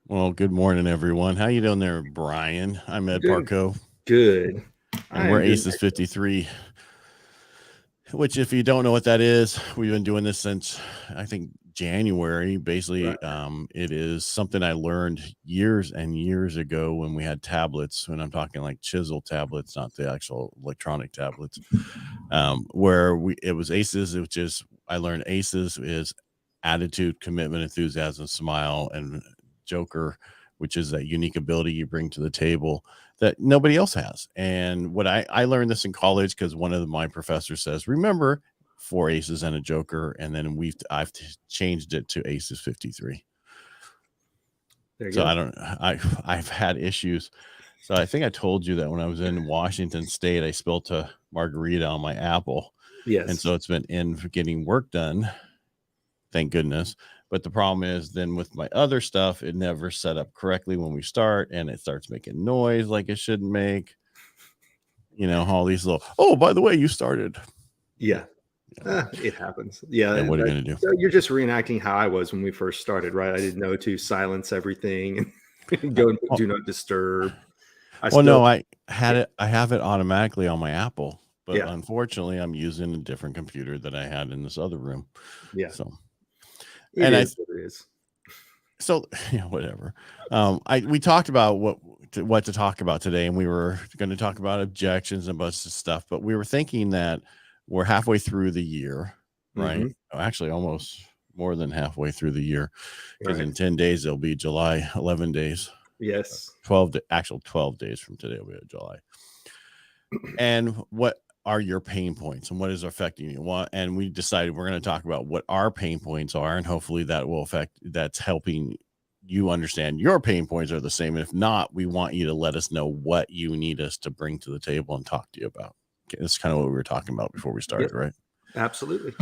Well, good morning, everyone. How you doing there, Brian? I'm Ed Doing Parcaut, good. and I we're am doing Aces53, which, if you don't know what that is, we've been doing this since, I think, January. right. Basically, it is something I learned years and years ago when we had tablets, when I'm talking like chisel tablets, not the actual electronic tablets, it was ACEs, which is, I learned ACEs is attitude, commitment, enthusiasm, smile, and Joker, which is that unique ability you bring to the table that nobody else has. And what I learned this in college because one of my professors says, remember, 4 aces and a Joker, and then I've changed it to Aces53. There you So go. I've had issues. So I think I told you that when I was in Washington State, I spilled a margarita on my apple, and Yes. so it's been in for getting work done, thank goodness. But the problem is then with my other stuff, it never set up correctly when we start, and it starts making noise like it shouldn't make. All these little, oh, by the way, you started. Yeah. Yeah, It happens. yeah, Yeah. what are you But gonna do? so you're just reenacting how I was when we first started, right? I didn't know to silence everything and go and put Well, do not disturb. I well, still, no, I yeah. had it. I have it automatically on my Apple, but Yeah. unfortunately, I'm using a different computer that I had in this other room. Yeah. So, It and is what it is. whatever. We talked about what to talk about today, and we were going to talk about objections and a bunch of stuff, but we were thinking that we're halfway through the year, right? Hmm. Actually, almost more than halfway through the year, because Right. in 10 days it'll be July. 11 days, Yes. 12 days from today will be July. And what are your pain points and what is affecting you? And we decided we're going to talk about what our pain points are, and hopefully that's helping you understand your pain points are the same. And if not, we want you to let us know what you need us to bring to the table and talk to you about. Okay, that's kind of what we were talking about before we Yep. started, right? Absolutely.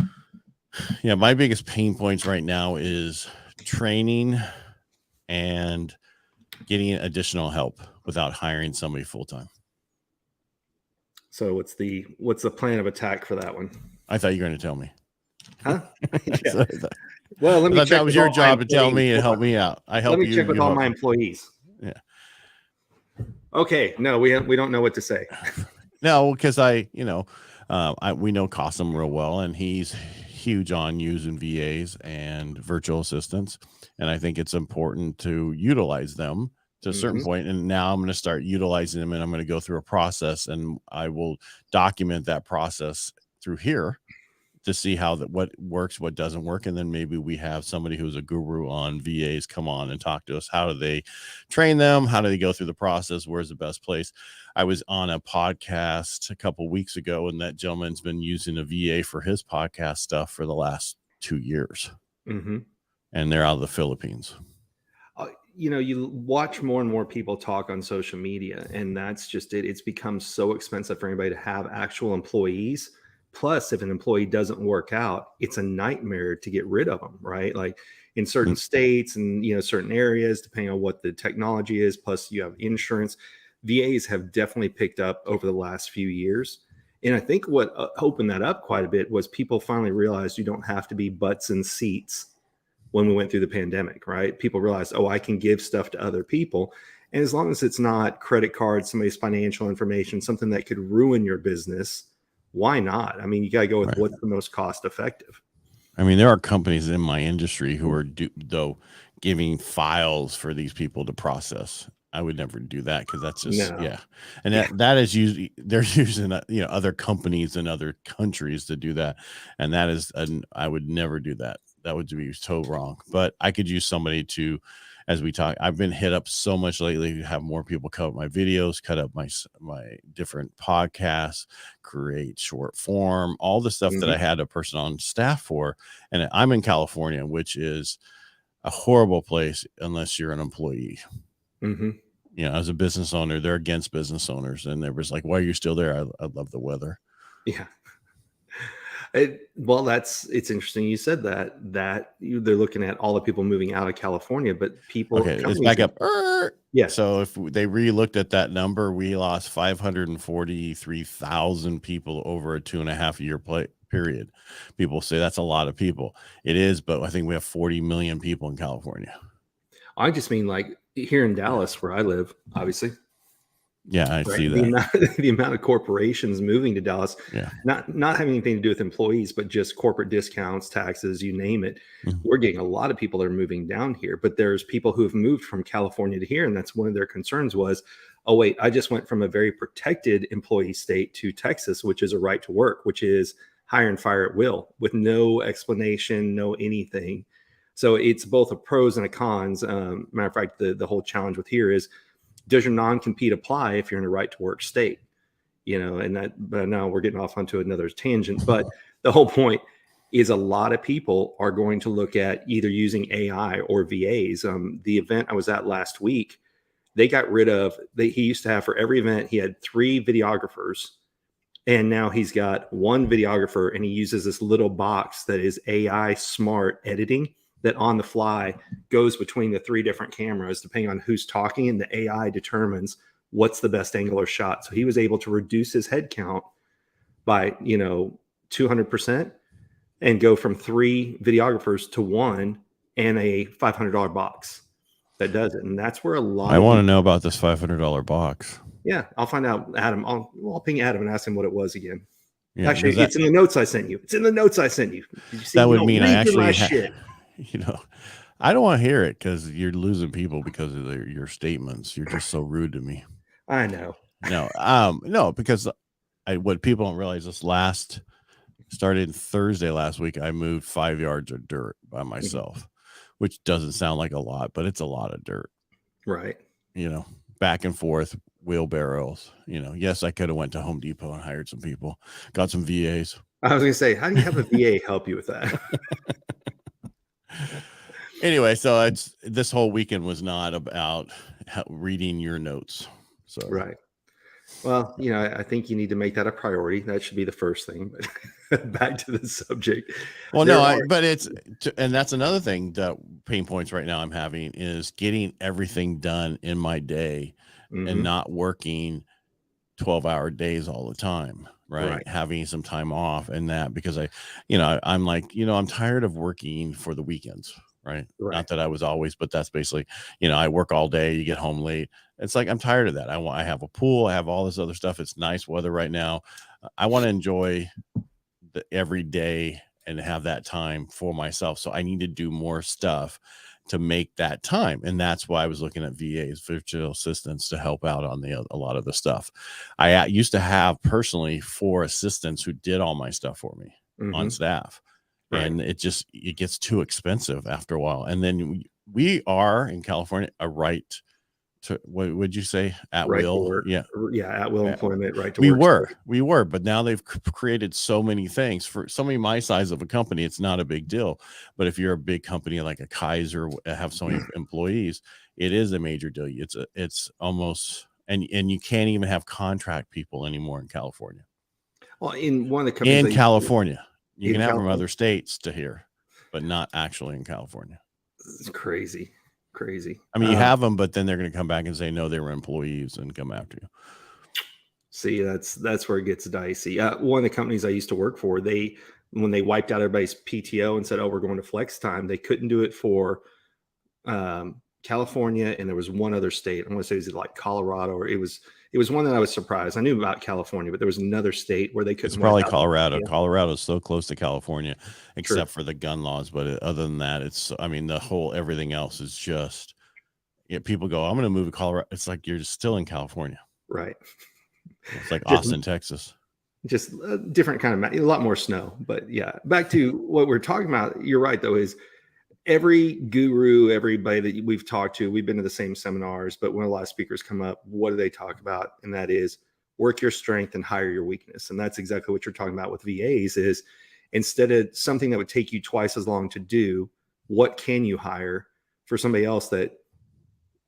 Yeah, my biggest pain points right now is training and getting additional help without hiring somebody full time. So what's the plan of attack for that one? I thought you were going to tell me. Huh? Yeah. So Well, let I me thought that check was with your all my job to tell employees. me and Hold help on. me out. I Let help me you, check with you all help my me. employees. Yeah. Okay. No, we don't know what to say. No, because we know Cossum real well, and he's huge on using VAs and virtual assistants, and I think it's important to utilize them to a certain Hmm. point. And now I'm going to start utilizing them, and I'm going to go through a process, and I will document that process through here to see what works, what doesn't work, and then maybe we have somebody who's a guru on VAs come on and talk to us. How do they train them? How do they go through the process? Where's the best place? I was on a podcast a couple weeks ago, and that gentleman's been using a VA for his podcast stuff for the last 2 years, Hmm. and they're out of the Philippines. You watch more and more people talk on social media, and that's just it. It's become so expensive for anybody to have actual employees. Plus, if an employee doesn't work out, it's a nightmare to get rid of them, right? Like in certain Mm. states and certain areas, depending on what the technology is. Plus, you have insurance. VAs have definitely picked up over the last few years. And I think what opened that up quite a bit was people finally realized you don't have to be butts in seats when we went through the pandemic, right? People realized, oh, I can give stuff to other people. And as long as it's not credit cards, somebody's financial information, something that could ruin your business, why not? I mean, you got to go with Right. what's the most cost effective. I mean, there are companies in my industry who are though giving files for these people to process. I would never do that because that's just No. yeah, and Yeah. that is usually they're using other companies in other countries to do that, and that is I would never do that. That would be so wrong. But I could use somebody to, as we talk. I've been hit up so much lately to have more people cut up my videos, cut up my different podcasts, create short form, all the stuff that I Hmm. had a person on staff for. And I'm in California, which is a horrible place unless you're an employee. Hmm. As a business owner, they're against business owners. And they was like, why are you still there? I love the weather. Yeah. Well, it's interesting you said they're looking at all the people moving out of California, but Okay, it's companies back are, up. yeah. So if they re-looked at that number, we lost 543,000 people over a 2.5 year period. People say that's a lot of people. It is, but I think we have 40 million people in California. I just mean like here in Dallas, where I live, obviously. Yeah, I see The that. amount of corporations moving to Dallas, Yeah. not having anything to do with employees, but just corporate discounts, taxes, you name it. Mhm. We're getting a lot of people that are moving down here, but there's people who have moved from California to here, and that's one of their concerns was, oh wait, I just went from a very protected employee state to Texas, which is a right to work, which is hire and fire at will with no explanation, no anything. So it's both a pros and a cons. Matter of fact, the whole challenge with here is, does your non-compete apply if you're in a right to work state? And that, but now we're getting off onto another tangent, but the whole point is a lot of people are going to look at either using AI or VAs. The event I was at last week, they got rid of, he used to have for every event, he had 3 videographers, and now he's got 1 videographer, and he uses this little box that is AI smart editing that on the fly goes between the 3 different cameras, depending on who's talking, and the AI determines what's the best angular shot. So he was able to reduce his head count by, 200% and go from 3 videographers to 1 and a $500 box that does it. And that's where a lot I of want to people, know about this $500 box. yeah, I'll find out, Adam. I'll ping Adam and ask him what it was again. Yeah, Actually, it's in the notes I sent you. It's in the notes I sent you. Did you see? that You would don't mean I read through my actually, shit. I don't want to hear it because you're losing people because of your statements. You're just so rude to me. I know. No, because what people don't realize, started Thursday last week. I moved 5 yards of dirt by myself, which doesn't sound like a lot, but it's a lot of dirt. Right. Back and forth, wheelbarrows. Yes, I could have went to Home Depot and hired some people, got some VAs. I was going to say, how do you have a VA help you with that? Anyway, so this whole weekend was not about reading your notes. So Right. Well, I think you need to make that a priority. That should be the first thing. But back to the subject. Well, and that's another thing that pain points right now I'm having is getting everything done in my day and not working 12-hour days all the time, right? Having some time off and that, because I'm like, I'm tired of working for the weekends, right? Not that I was always, but that's basically, I work all day, you get home late. It's like, I'm tired of that. I have a pool, I have all this other stuff. It's nice weather right now. I want to enjoy every day and have that time for myself. So I need to do more stuff to make that time. And that's why I was looking at VAs, virtual assistants, to help out on a lot of the stuff. I used to have personally 4 assistants who did all my stuff for me on staff. And it gets too expensive after a while. And then we are in California a right to, what would you say? At will? Yeah. At will employment, right to work. We were, but now they've created so many things for somebody my size of a company. It's not a big deal, but if you're a big company like a Kaiser, have so many employees, it is a major deal. It's almost, and you can't even have contract people anymore in California. Well, in one of the companies in California, you can have from other states to here, but not actually in California. It's crazy. I mean, you have them, but then they're going to come back and say, no, they were employees and come after you. See, that's where it gets dicey. One of the companies I used to work for, when they wiped out everybody's PTO and said, oh, we're going to flex time, they couldn't do it for California, and there was one other state. I want to say it was like Colorado, or it was one that I was surprised. I knew about California, but there was another state where they couldn't. It's probably Colorado. Colorado is so close to California, except for the gun laws. But other than that, everything else is just, people go, I'm going to move to Colorado. It's like you're still in California. Right. It's like Austin, Texas. Just a different kind of, a lot more snow. But yeah, back to what we're talking about. You're right, though, is every guru, everybody that we've talked to, we've been to the same seminars, but when a lot of speakers come up, what do they talk about? And that is work your strength and hire your weakness. And that's exactly what you're talking about with VAs is, instead of something that would take you twice as long to do, what can you hire for somebody else that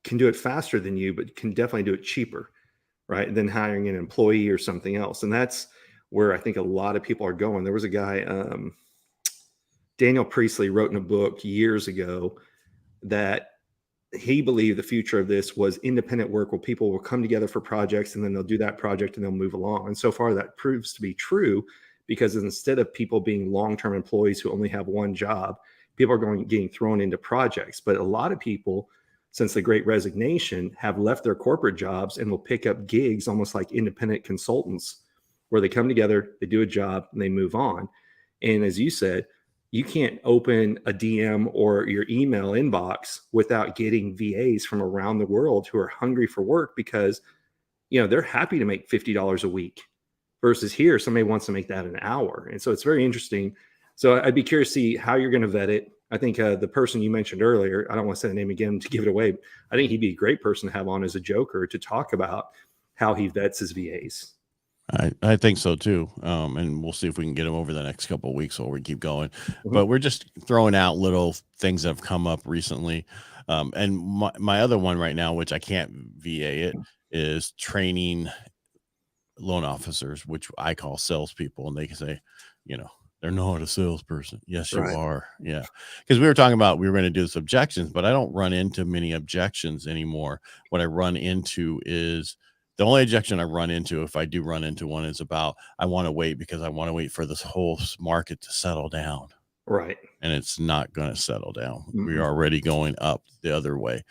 can do it faster than you, but can definitely do it cheaper, right? Than hiring an employee or something else. And that's where I think a lot of people are going. There was a guy, Daniel Priestley, wrote in a book years ago that he believed the future of this was independent work, where people will come together for projects and then they'll do that project and they'll move along. And so far that proves to be true, because instead of people being long-term employees who only have one job, people are getting thrown into projects. But a lot of people since the Great Resignation have left their corporate jobs and will pick up gigs almost like independent consultants, where they come together, they do a job, and they move on. And as you said, you can't open a DM or your email inbox without getting VAs from around the world who are hungry for work, because they're happy to make $50 a week, versus here somebody wants to make that an hour. And so it's very interesting. So I'd be curious to see how you're going to vet it. I think the person you mentioned earlier, I don't want to say the name again to give it away. I think he'd be a great person to have on as a joker to talk about how he vets his VAs. I think so too. And we'll see if we can get him over the next couple of weeks while we keep going. Mm-hmm. But we're just throwing out little things that have come up recently. And my other one right now, which I can't VA it, is training loan officers, which I call salespeople. And they can say, they're not a salesperson. Yes, you are. Yeah. Because we were talking about, we were going to do this objections, but I don't run into many objections anymore. What I run into is, the only objection I run into, if I do run into one, is about, I want to wait because I want to wait for this whole market to settle down. Right. And it's not going to settle down. Mm-hmm. We're already going up the other way.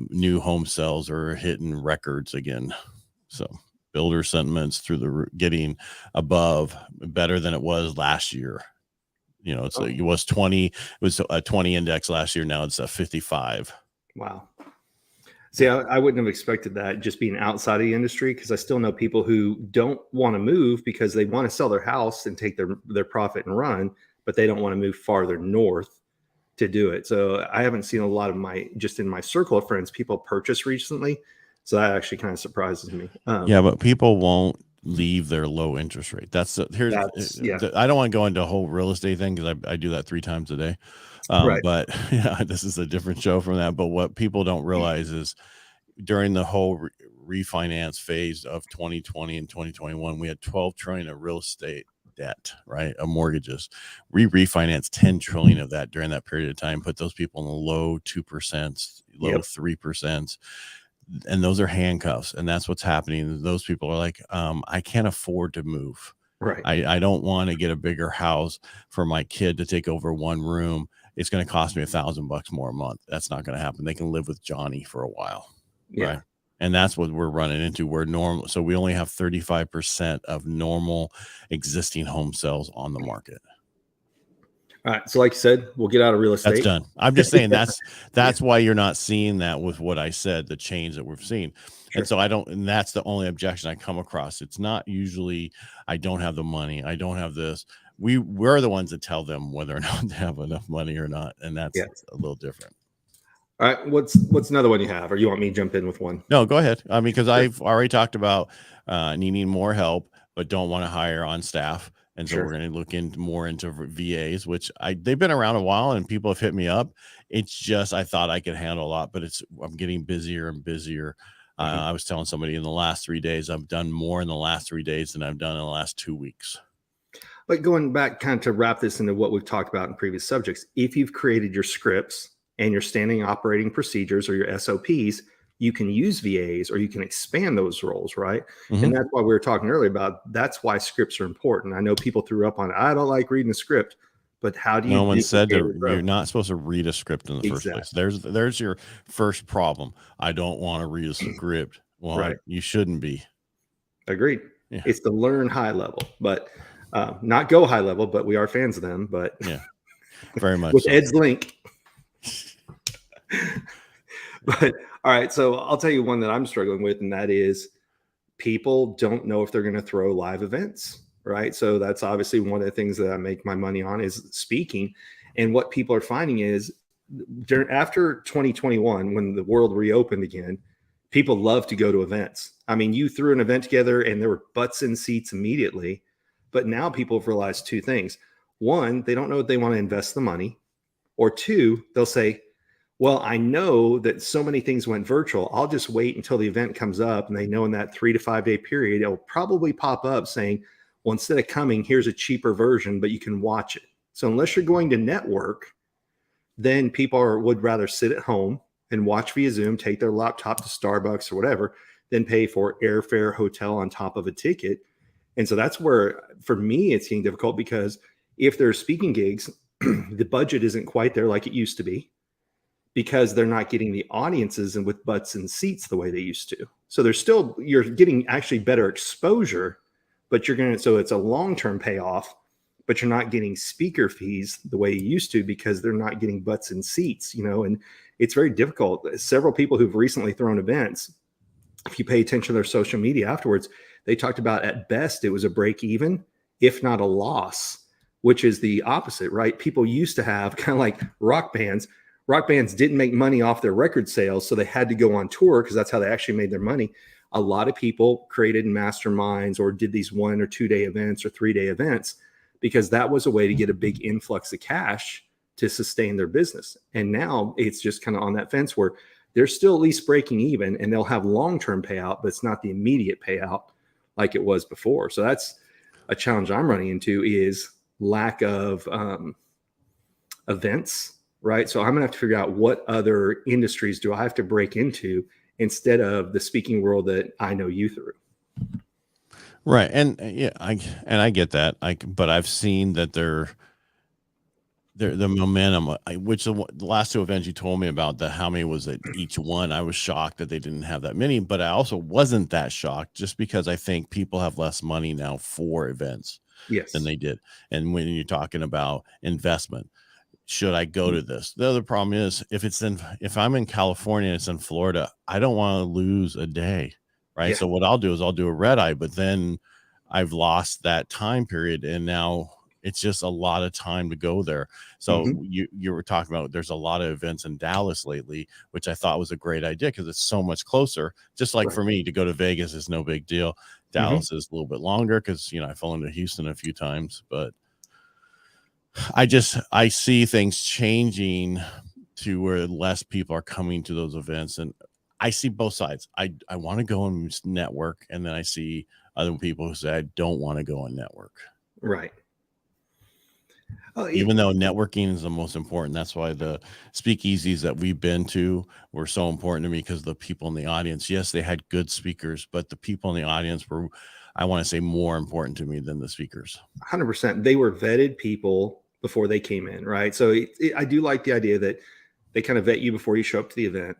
New home sales are hitting records again. So builder sentiments through the getting above, better than it was last year. It was 20. It was a 20 index last year. Now it's a 55. Wow. See, I wouldn't have expected that, just being outside of the industry, because I still know people who don't want to move because they want to sell their house and take their profit and run, but they don't want to move farther north to do it. So I haven't seen a lot of just in my circle of friends, people purchase recently. So that actually kind of surprises me. Yeah, but people won't leave their low interest rate. I don't want to go into a whole real estate thing, because I do that 3 times a day. But this is a different show from that. But what people don't realize is, during the whole refinance phase of 2020 and 2021, we had 12 trillion of real estate debt, right? Of mortgages. We refinanced 10 trillion of that during that period of time, put those people in the low 2%, low 3%. And those are handcuffs. And that's what's happening. Those people are like, I can't afford to move. Right. I don't want to get a bigger house for my kid to take over one room. It's going to cost me $1,000 more a month. That's not going to happen. They can live with Johnny for a while. Yeah. Right. And that's what we're running into. We're normal. So we only have 35% of normal existing home sales on the market. All right. So like you said, we'll get out of real estate. That's done. I'm just saying that's why you're not seeing that with what I said, the change that we've seen. Sure. And so and that's the only objection I come across. It's not usually, I don't have the money, I don't have this. We're the ones that tell them whether or not they have enough money or not. And that's a little different. All right. What's another one you have, or you want me to jump in with one? No, go ahead. I mean, because I've already talked about needing more help, but don't want to hire on staff. And so we're going to look more into VAs, which they've been around a while and people have hit me up. It's just, I thought I could handle a lot, but I'm getting busier and busier. I was telling somebody in the last 3 days, I've done more in the last 3 days than I've done in the last 2 weeks. But going back kind of to wrap this into what we've talked about in previous subjects, if you've created your scripts and your standing operating procedures or your SOPs, you can use VAs or you can expand those roles, right? Mm-hmm. And that's why we were talking earlier about, that's why scripts are important. I know people threw up on it. I don't like reading a script, but how do you? No one said you're not supposed to read a script in the first place. There's your first problem. I don't want to read a script. Well, you shouldn't be. Agreed. Yeah. It's to learn high level, but not go high level, but we are fans of them. But yeah, very much with Ed's link. But all right, so I'll tell you one that I'm struggling with, and that is people don't know if they're going to throw live events, right? So that's obviously one of the things that I make my money on is speaking. And what people are finding is after 2021, when the world reopened again, people love to go to events. I mean, you threw an event together and there were butts in seats immediately. But now people have realized 2 things. One, they don't know if they want to invest the money. Or 2, they'll say, well, I know that so many things went virtual. I'll just wait until the event comes up. And they know in that 3 to 5 day period, it'll probably pop up saying, well, instead of coming, here's a cheaper version, but you can watch it. So unless you're going to network, then people would rather sit at home and watch via Zoom, take their laptop to Starbucks or whatever, than pay for airfare, hotel on top of a ticket. And so that's where, for me, it's getting difficult, because if there's speaking gigs, the budget isn't quite there like it used to be. because they're not getting the audiences and with butts and seats the way they used to. So there's still, you're getting actually better exposure, but so it's a long-term payoff, but you're not getting speaker fees the way you used to because they're not getting butts and seats, and it's very difficult. Several people who've recently thrown events, if you pay attention to their social media afterwards, they talked about at best it was a break even, if not a loss, which is the opposite, right? People used to have kind of like rock bands. Rock bands didn't make money off their record sales, so they had to go on tour because that's how they actually made their money. A lot of people created masterminds or did these 1 or 2 day events or 3 day events because that was a way to get a big influx of cash to sustain their business. And now it's just kind of on that fence where they're still at least breaking even and they'll have long-term payout, but it's not the immediate payout like it was before. So that's a challenge I'm running into, is lack of events, right? So I'm gonna have to figure out what other industries do I have to break into instead of the speaking world that I know you through. Right. And yeah, I get that. But I've seen that the momentum, which the last 2 events you told me about, how many was it each one? I was shocked that they didn't have that many, but I also wasn't that shocked just because I think people have less money now for events than they did. And when you're talking about investment, should I go to this? The other problem is if I'm in California and it's in Florida, I don't want to lose a day. Right. Yeah. So what I'll do is I'll do a red eye, but then I've lost that time period. And now it's just a lot of time to go there. So you were talking about, there's a lot of events in Dallas lately, which I thought was a great idea because it's so much closer. Just like for me to go to Vegas is no big deal. Dallas is a little bit longer because, I fell into Houston a few times, but I see things changing to where less people are coming to those events. And I see both sides. I want to go and network. And then I see other people who say, I don't want to go and network. Right. Even though networking is the most important. That's why the speakeasies that we've been to were so important to me, because the people in the audience, yes, they had good speakers, but the people in the audience were, I want to say, more important to me than the speakers. 100%. They were vetted people before they came in, right? So I do like the idea that they kind of vet you before you show up to the event.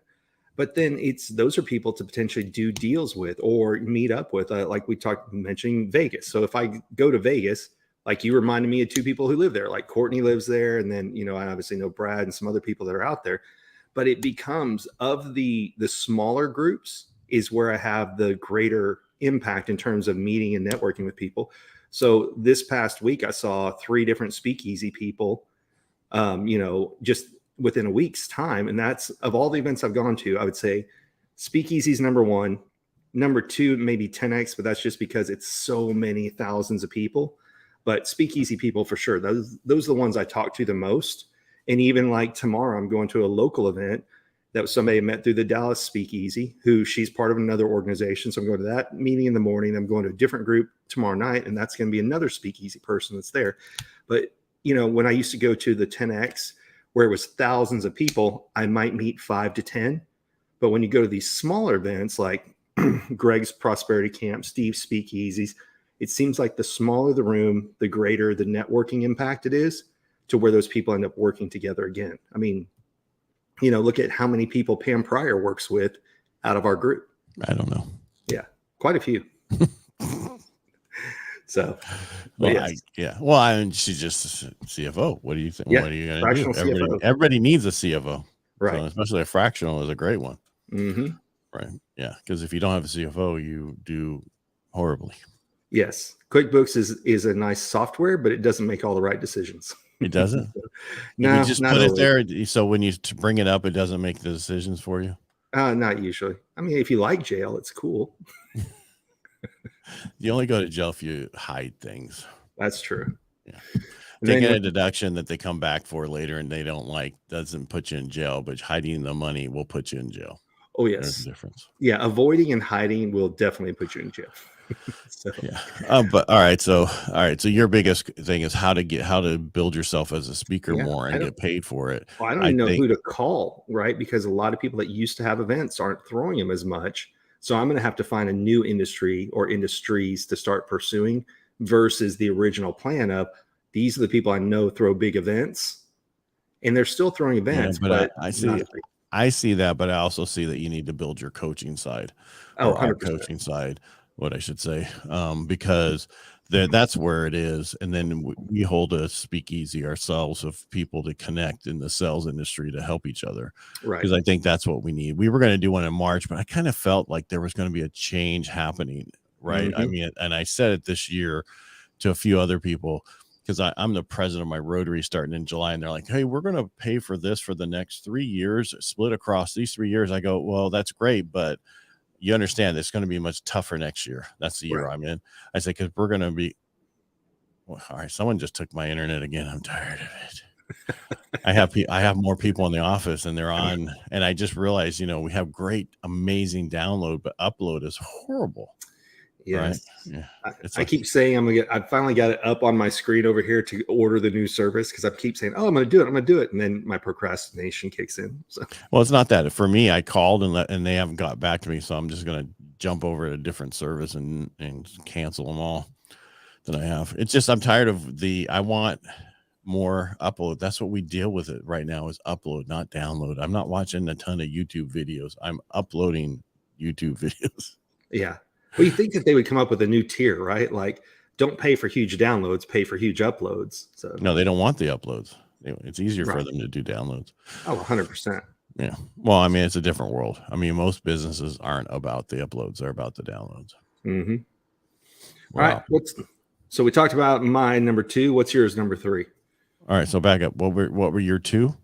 But then those are people to potentially do deals with or meet up with, like we mentioning Vegas. So if I go to Vegas, like you reminded me of 2 people who live there, like Courtney lives there. And then, I obviously know Brad and some other people that are out there, but it becomes, of the smaller groups is where I have the greater impact in terms of meeting and networking with people. So this past week, I saw 3 different speakeasy people, just within a week's time. And that's, of all the events I've gone to, I would say speakeasy is number 1. Number 2, maybe 10X, but that's just because it's so many thousands of people. But speakeasy people for sure. Those are the ones I talk to the most. And even like tomorrow, I'm going to a local event that was somebody I met through the Dallas Speakeasy, who she's part of another organization. So I'm going to that meeting in the morning. I'm going to a different group tomorrow night, and that's going to be another speakeasy person that's there. But, when I used to go to the 10X, where it was thousands of people, I might meet 5 to 10. But when you go to these smaller events like Greg's Prosperity Camp, Steve's Speakeasies, it seems like the smaller the room, the greater the networking impact it is, to where those people end up working together again. I mean, look at how many people Pam Pryor works with out of our group. I don't know. Yeah, quite a few. So, well, yes. She's just a CFO. What do you think? Yeah, what are you going to do? Everybody needs a CFO, right? So, especially a fractional is a great one, right? Yeah, because if you don't have a CFO, you do horribly. Yes, QuickBooks is a nice software, but it doesn't make all the right decisions. It doesn't. No, you just put it there. So when you bring it up, it doesn't make the decisions for you. Not usually. I mean, if you like jail, it's cool. You only go to jail if you hide things. That's true. Yeah. Taking a deduction that they come back for later and they don't like doesn't put you in jail, but hiding the money will put you in jail. Oh, yes. There's a difference. Yeah. Avoiding and hiding will definitely put you in jail. So. Yeah. But all right. So your biggest thing is how to build yourself as a speaker more and get paid for it. Well, I don't even know who to call, right? Because a lot of people that used to have events aren't throwing them as much. So I'm going to have to find a new industry or industries to start pursuing versus the original plan of these are the people I know throw big events, and they're still throwing events. Yeah, but I see I see that, but I also see that you need to build your coaching side, Oh, or our 100%. coaching side, what I should say, because that's where it is. And then we hold a speakeasy ourselves of people to connect in the sales industry to help each other. Right. Because I think that's what we need. We were going to do one in March, but I kind of felt like there was going to be a change happening. Right. I mean, and I said it this year to a few other people, because I'm the president of my Rotary starting in July, and they're like, hey, we're going to pay for this for the next 3 years, split across these 3 years. I go, well, that's great, but you understand it's going to be much tougher next year. That's the year I'm in. I say, because we're going to be, well, all right, someone just took my internet again. I'm tired of it. I have more people in the office, and they're on, and I just realized, we have great, amazing download, but upload is horrible. Yes. Right? Yeah. I keep saying I finally got it up on my screen over here to order the new service, because I keep saying, oh, I'm going to do it. And then my procrastination kicks in. So. Well, it's not that. For me, I called and they haven't got back to me. So I'm just going to jump over to a different service and cancel them all that I have. It's just, I'm tired of I want more upload. That's what we deal with it right now, is upload, not download. I'm not watching a ton of YouTube videos. I'm uploading YouTube videos. Yeah. Well, you think that they would come up with a new tier, right? Like, don't pay for huge downloads, pay for huge uploads. So no, they don't want the uploads. It's easier for them to do downloads. Oh, 100%. Yeah. Well, I mean, it's a different world. I mean, most businesses aren't about the uploads. They're about the downloads. Mm-hmm. Wow. All right. So we talked about my number 2. What's yours, number 3? All right. So back up. What were your 2?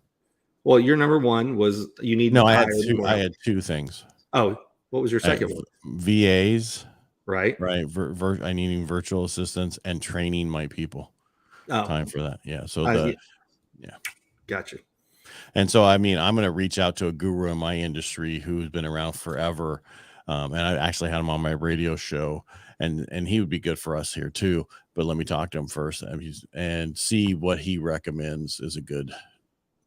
Well, your number 1 was you need. No, I had 2 things. Oh, what was your second one? VAs. Right. I need virtual assistants and training my people. Oh. Time for that. Yeah. So yeah. Gotcha. And so, I mean, I'm going to reach out to a guru in my industry who's been around forever. And I actually had him on my radio show, and he would be good for us here too. But let me talk to him first and see what he recommends is a good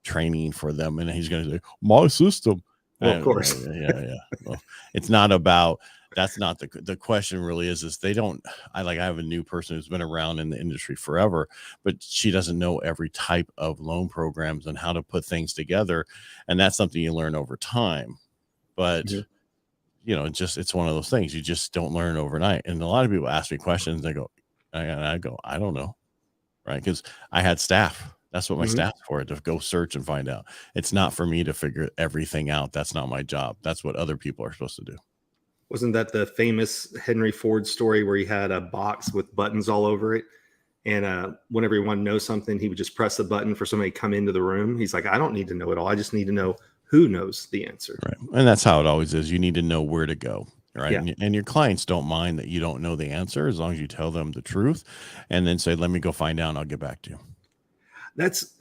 training for them. And he's going to say, my system. Well, of course. Yeah. Well, it's not about, that's not the question really is they don't, I have a new person who's been around in the industry forever, but she doesn't know every type of loan programs and how to put things together. And that's something you learn over time. But, it's one of those things you just don't learn overnight. And a lot of people ask me questions. I go, I don't know. Right. Because I had staff. That's what my staff's for, to go search and find out. It's not for me to figure everything out. That's not my job. That's what other people are supposed to do. Wasn't that the famous Henry Ford story where he had a box with buttons all over it? And whenever he wanted to know something, he would just press the button for somebody to come into the room. He's like, I don't need to know it all. I just need to know who knows the answer. Right. And that's how it always is. You need to know where to go. Right. Yeah. And your clients don't mind that you don't know the answer, as long as you tell them the truth and then say, let me go find out and I'll get back to you. That's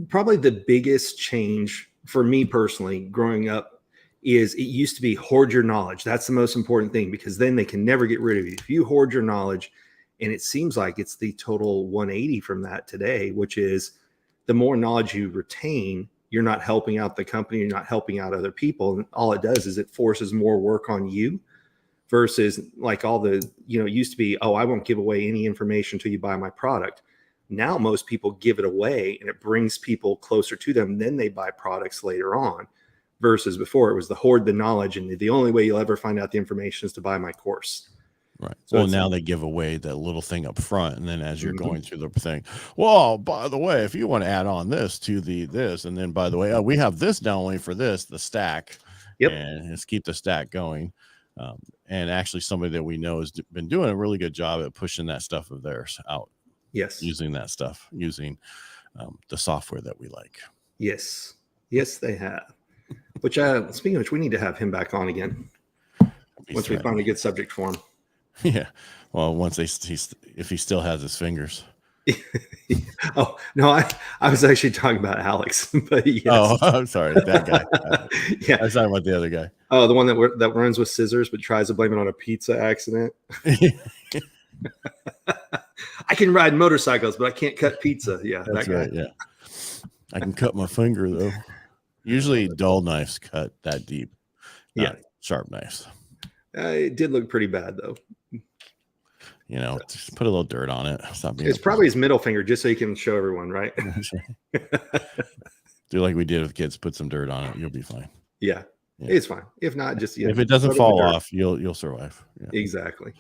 probably the biggest change for me personally growing up. Is it used to be hoard your knowledge. That's the most important thing, because then they can never get rid of you. If you hoard your knowledge, and it seems like it's the total 180 from that today, which is the more knowledge you retain, you're not helping out the company, you're not helping out other people. And all it does is it forces more work on you, versus like all the, it used to be, oh, I won't give away any information until you buy my product. Now most people give it away, and it brings people closer to them. Then they buy products later on. Versus before, it was the hoard the knowledge, and the only way you'll ever find out the information is to buy my course. Right. So well, now they give away that little thing up front, and then as you're going through the thing, well, by the way, if you want to add on this to this, and then by the way, we have this not only for this, the stack, and just keep the stack going. And actually, somebody that we know has been doing a really good job at pushing that stuff of theirs out. Yes, using that stuff, using the software that we like. Yes, they have. Which, speaking of which, we need to have him back on again once we find a good subject for him. Yeah. Well, once if he still has his fingers. Oh, no, I was actually talking about Alex, but yes. Oh, I'm sorry. That guy. Yeah. I was talking about the other guy. Oh, the one that runs with scissors, but tries to blame it on a pizza accident. I can ride motorcycles, but I can't cut pizza. Yeah. That's right. Yeah. I can cut my finger though. Usually dull knives cut that deep. Yeah. Sharp knives. It did look pretty bad though. Just put a little dirt on it. It's probably his middle finger, just so you can show everyone, right? Do like we did with kids. Put some dirt on it. You'll be fine. Yeah. Yeah. It's fine. If not, just If it doesn't fall off, you'll survive. Yeah. Exactly.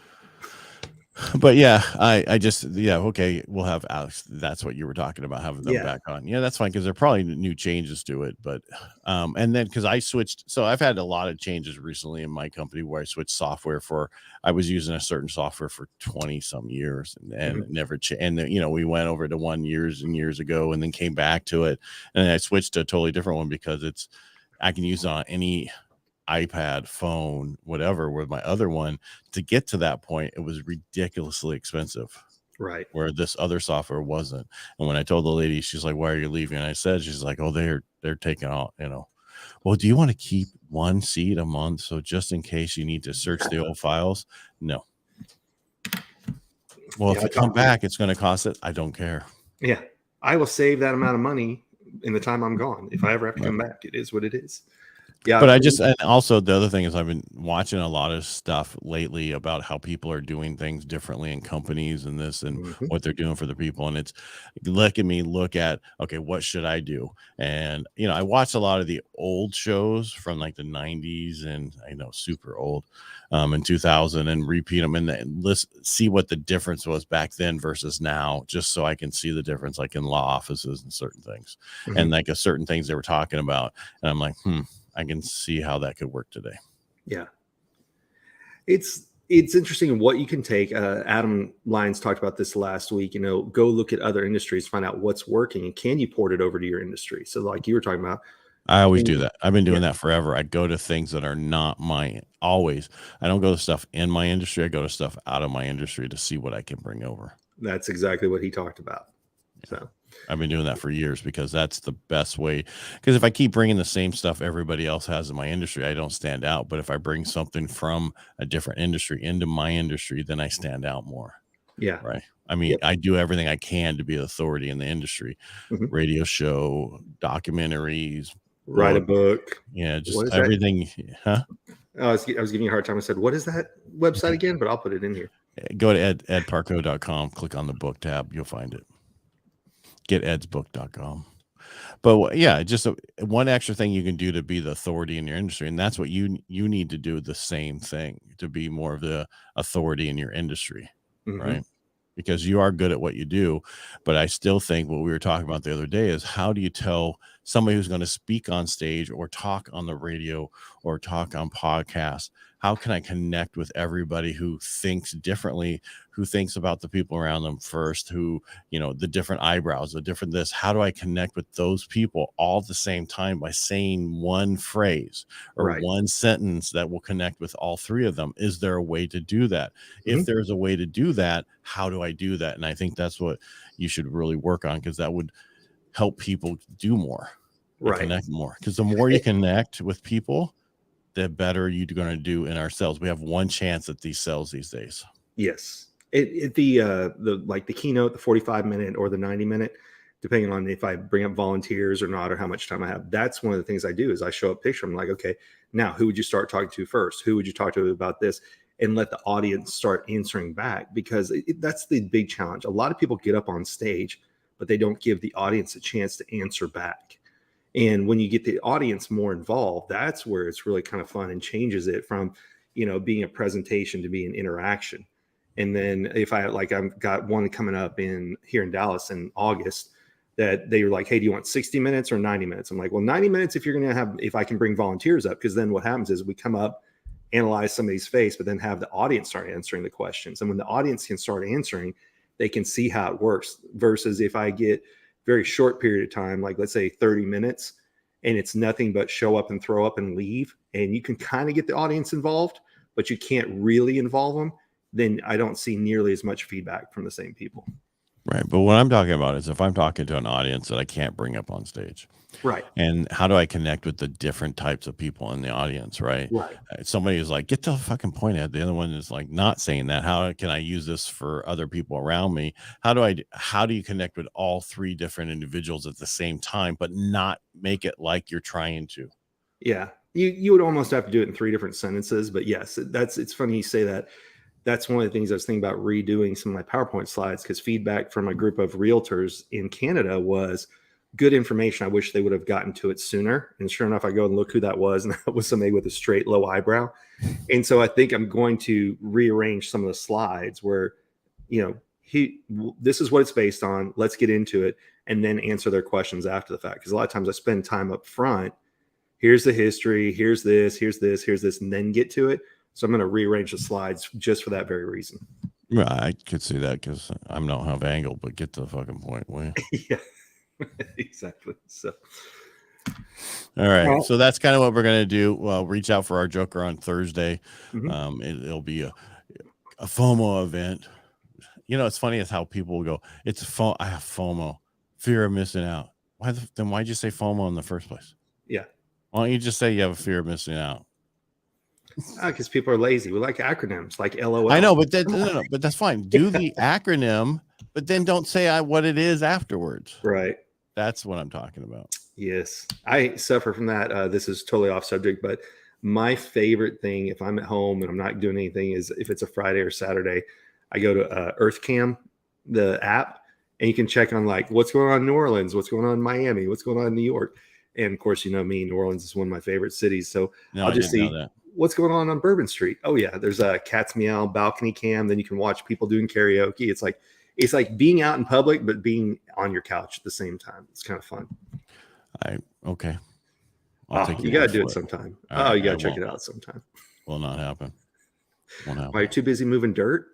But yeah, I just, yeah, okay, we'll have Alex. That's what you were talking about, having them Yeah. back on. Yeah, that's fine, because there are probably new changes to it. But and then because I switched, so I've had a lot of changes recently in my company where I switched software. For I was using a certain software for 20 some years, and it never changed. And you know, we went over to one years and years ago, and then came back to it, and I switched to a totally different one because I can use it on any iPad, phone, whatever. With my other one, to get to that point, it was ridiculously expensive, Right. where this other software wasn't. And when I told the lady, she's like, "Why are you leaving?" And I said, she's like, "Oh, they're taking out, you know, well, do you want to keep one seat a month, so just in case you need to search the old files?" No. Well, if you come back, it's going to cost it. I don't care. Yeah. I will save that amount of money in the time I'm gone. If I ever have to come back, it is what it is. Yeah. But and also the other thing is, I've been watching a lot of stuff lately about how people are doing things differently in companies and this and what they're doing for the people. And it's letting me look at, okay, what should I do? And, you know, I watched a lot of the old shows from like the 90s, and I know super old, in 2000, and repeat them and then see what the difference was back then versus now, just so I can see the difference, like in law offices and certain things, and like a certain things they were talking about. And I'm like, I can see how that could work today. Yeah. It's interesting what you can take. Adam Lyons talked about this last week, you know, go look at other industries, find out what's working, and can you port it over to your industry? So like you were talking about, I always do that. I've been doing that forever. I go to things that are not mine. Always. I don't go to stuff in my industry. I go to stuff out of my industry to see what I can bring over. That's exactly what he talked about. So I've been doing that for years, because that's the best way. Because if I keep bringing the same stuff everybody else has in my industry, I don't stand out. But if I bring something from a different industry into my industry, then I stand out more. Yeah. Right. I mean, I do everything I can to be an authority in the industry. Radio show, documentaries, write a book. Yeah, just everything. Huh? I was giving you a hard time. I said, what is that website again? But I'll put it in here. Go to edparcaut.com, click on the book tab. You'll find it. Get edsbook.com. But yeah, just one extra thing you can do to be the authority in your industry. And that's what you need to do, the same thing, to be more of the authority in your industry. Right. Because you are good at what you do. But I still think what we were talking about the other day is, how do you tell somebody who's going to speak on stage or talk on the radio or talk on podcasts, how can I connect with everybody who thinks differently, who thinks about the people around them first, who, you know, the different eyebrows, the different this? How do I connect with those people all at the same time by saying one phrase or one sentence that will connect with all three of them? Is there a way to do that? If there's a way to do that, how do I do that? And I think that's what you should really work on, because that would help people do more, connect more. Because the more you connect with people, the better you're going to do in our sales. We have one chance at these sales these days. Yes. The keynote, the 45-minute or the 90-minute, depending on if I bring up volunteers or not, or how much time I have. That's one of the things I do is I show a picture. I'm like, okay, now who would you start talking to first? Who would you talk to about this? And let the audience start answering back, because that's the big challenge. A lot of people get up on stage, but they don't give the audience a chance to answer back. And when you get the audience more involved, that's where it's really kind of fun and changes it from, you know, being a presentation to being interaction. And then if I've got one coming up here in Dallas in August, that they were like, hey, do you want 60 minutes or 90 minutes? I'm like, well, 90 minutes if I can bring volunteers up, because then what happens is we come up, analyze somebody's face, but then have the audience start answering the questions. And when the audience can start answering, they can see how it works, versus if I get very short period of time, like let's say 30 minutes, and it's nothing but show up and throw up and leave, and you can kind of get the audience involved, but you can't really involve them, then I don't see nearly as much feedback from the same people. Right. But what I'm talking about is if I'm talking to an audience that I can't bring up on stage. Right. And how do I connect with the different types of people in the audience? Right. Somebody is like, get to the fucking point, Ed. The other one is like, not saying that. How can I use this for other people around me? How do you connect with all three different individuals at the same time, but not make it like you're trying to? Yeah. You would almost have to do it in 3 different sentences, but yes, it's funny you say that. That's one of the things I was thinking about redoing some of my PowerPoint slides, because feedback from a group of realtors in Canada was, good information. I wish they would have gotten to it sooner. And sure enough, I go and look who that was, and that was somebody with a straight low eyebrow. And so I think I'm going to rearrange some of the slides where, this is what it's based on. Let's get into it, and then answer their questions after the fact. Because a lot of times I spend time up front. Here's the history. Here's this, and then get to it. So I'm going to rearrange the slides just for that very reason. Well, I could see that because I don't have angle, but get to the fucking point, will you? Yeah, exactly. So, all right. So that's kind of what we're going to do. Well, reach out for our Joker on Thursday. Mm-hmm. It'll be a FOMO event. It's funny as how people will go, I have FOMO, fear of missing out. Then why'd you say FOMO in the first place? Yeah. Why don't you just say you have a fear of missing out? Because people are lazy. We like acronyms like LOL. I know, but but that's fine. Do the acronym, but then don't say what it is afterwards. Right. That's what I'm talking about. Yes. I suffer from that. This is totally off subject, but my favorite thing, if I'm at home and I'm not doing anything, is if it's a Friday or Saturday, I go to EarthCam, the app, and you can check on like what's going on in New Orleans, what's going on in Miami, what's going on in New York. And of course, me, New Orleans is one of my favorite cities. So I'll just see what's going on Bourbon Street. Oh yeah, there's a Cat's Meow balcony cam. Then you can watch people doing karaoke. It's like being out in public, but being on your couch at the same time. It's kind of fun. Okay. You got to do it sometime. You got to check it out sometime. Will not happen. Won't happen. Are you too busy moving dirt?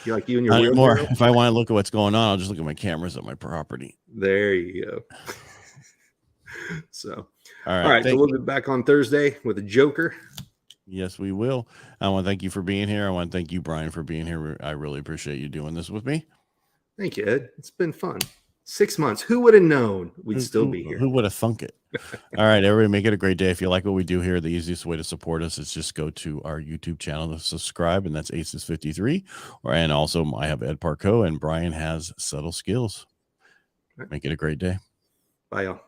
You like you and your wheelbarrow? More. If I want to look at what's going on, I'll just look at my cameras at my property. There you go. So, all right. So we'll be back on Thursday with a Joker. Yes, we will. I want to thank you for being here. I want to thank you, Brian, for being here. I really appreciate you doing this with me. Thank you, Ed. It's been fun. 6 months. Who would have known we'd still be here? Who would have thunk it? All right, everybody, make it a great day. If you like what we do here, the easiest way to support us is just go to our YouTube channel to subscribe, and that's Aces53. And also, I have Ed Parcaut, and Brian has Subtle Skills. Make it a great day. Bye, y'all.